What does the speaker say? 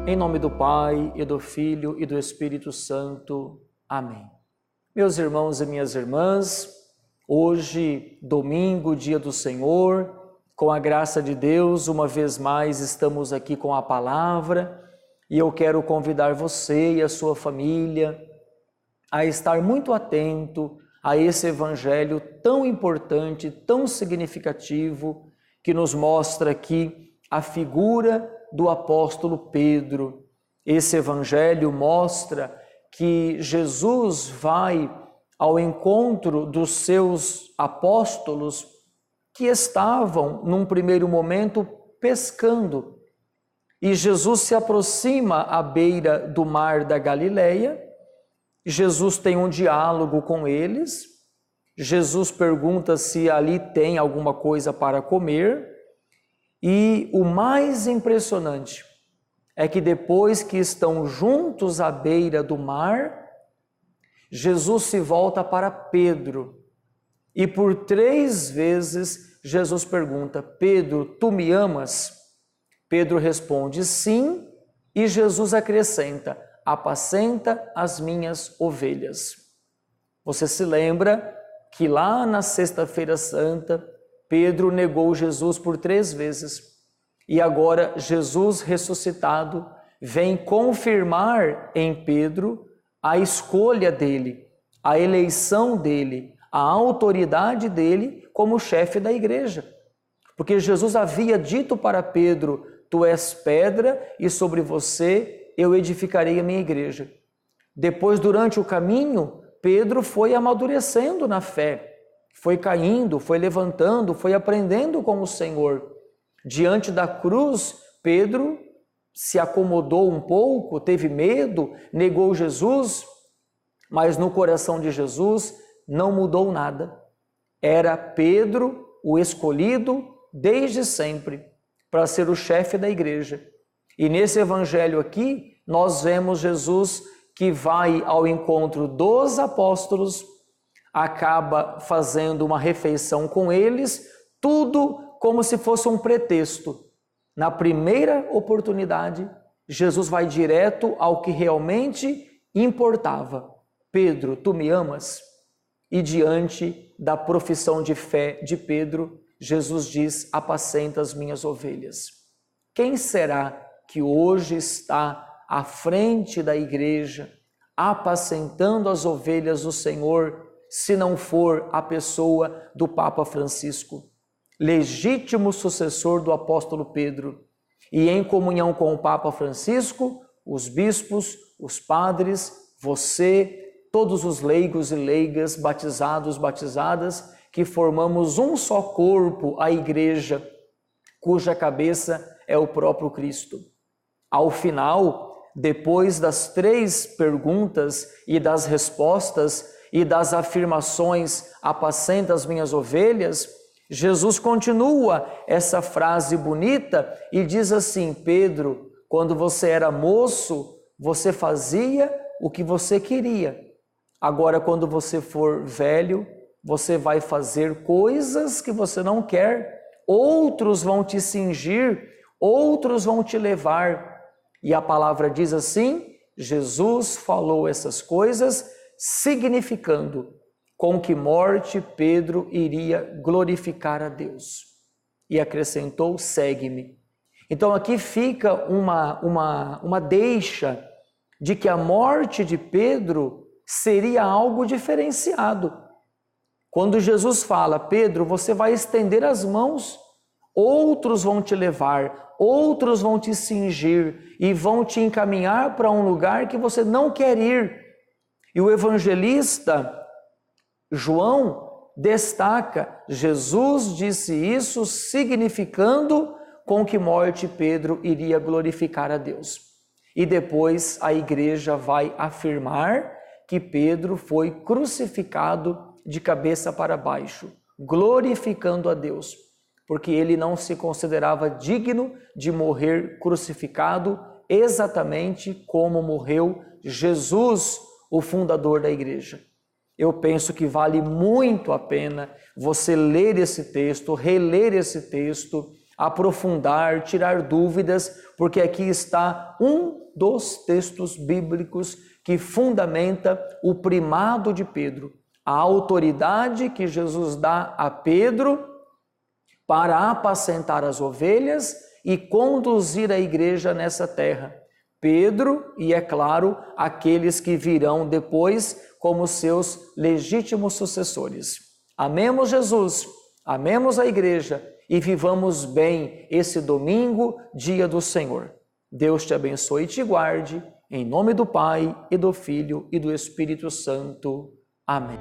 Em nome do Pai, e do Filho, e do Espírito Santo. Amém. Meus irmãos e minhas irmãs, hoje, domingo, dia do Senhor, com a graça de Deus, uma vez mais estamos aqui com a palavra, e eu quero convidar você e a sua família a estar muito atento a esse evangelho tão importante, tão significativo, que nos mostra aqui a figura do apóstolo Pedro. Esse evangelho mostra que Jesus vai ao encontro dos seus apóstolos que estavam, num primeiro momento, pescando. E Jesus se aproxima à beira do mar da Galileia. Jesus tem um diálogo com eles. Jesus pergunta se ali tem alguma coisa para comer. E o mais impressionante é que depois que estão juntos à beira do mar, Jesus se volta para Pedro e por 3 vezes Jesus pergunta: Pedro, tu me amas? Pedro responde sim, e Jesus acrescenta: apacenta as minhas ovelhas. Você se lembra que lá na Sexta-feira Santa, Pedro negou Jesus por 3 vezes. E agora Jesus ressuscitado vem confirmar em Pedro a escolha dele, a eleição dele, a autoridade dele como chefe da igreja. Porque Jesus havia dito para Pedro: tu és pedra e sobre você eu edificarei a minha igreja. Depois, durante o caminho, Pedro foi amadurecendo na fé. Foi caindo, foi levantando, foi aprendendo com o Senhor. Diante da cruz, Pedro se acomodou um pouco, teve medo, negou Jesus, mas no coração de Jesus não mudou nada. Era Pedro o escolhido desde sempre para ser o chefe da igreja. E nesse evangelho aqui, nós vemos Jesus que vai ao encontro dos apóstolos, acaba fazendo uma refeição com eles, tudo como se fosse um pretexto. Na primeira oportunidade, Jesus vai direto ao que realmente importava. Pedro, tu me amas? E diante da profissão de fé de Pedro, Jesus diz: apacenta as minhas ovelhas. Quem será que hoje está à frente da igreja, apacentando as ovelhas do Senhor, se não for a pessoa do Papa Francisco, legítimo sucessor do apóstolo Pedro, e em comunhão com o Papa Francisco, os bispos, os padres, você, todos os leigos e leigas, batizados, batizadas, que formamos um só corpo, a igreja, cuja cabeça é o próprio Cristo. Ao final, depois das 3 perguntas e das respostas e das afirmações: apacenta as minhas ovelhas, Jesus continua essa frase bonita e diz assim: Pedro, quando você era moço, você fazia o que você queria. Agora, quando você for velho, você vai fazer coisas que você não quer. Outros vão te cingir, outros vão te levar. E a palavra diz assim: Jesus falou essas coisas, significando com que morte Pedro iria glorificar a Deus. E acrescentou: segue-me. Então aqui fica uma deixa de que a morte de Pedro seria algo diferenciado. Quando Jesus fala: Pedro, você vai estender as mãos, outros vão te levar, outros vão te cingir e vão te encaminhar para um lugar que você não quer ir. E o evangelista João destaca: Jesus disse isso significando com que morte Pedro iria glorificar a Deus. E depois a igreja vai afirmar que Pedro foi crucificado de cabeça para baixo, glorificando a Deus, porque ele não se considerava digno de morrer crucificado exatamente como morreu Jesus, o fundador da igreja. Eu penso que vale muito a pena você ler esse texto, reler esse texto, aprofundar, tirar dúvidas, porque aqui está um dos textos bíblicos que fundamenta o primado de Pedro, a autoridade que Jesus dá a Pedro para apacentar as ovelhas e conduzir a igreja nessa terra. Pedro e, é claro, aqueles que virão depois como seus legítimos sucessores. Amemos Jesus, amemos a igreja e vivamos bem esse domingo, dia do Senhor. Deus te abençoe e te guarde, em nome do Pai, e do Filho, e do Espírito Santo. Amém.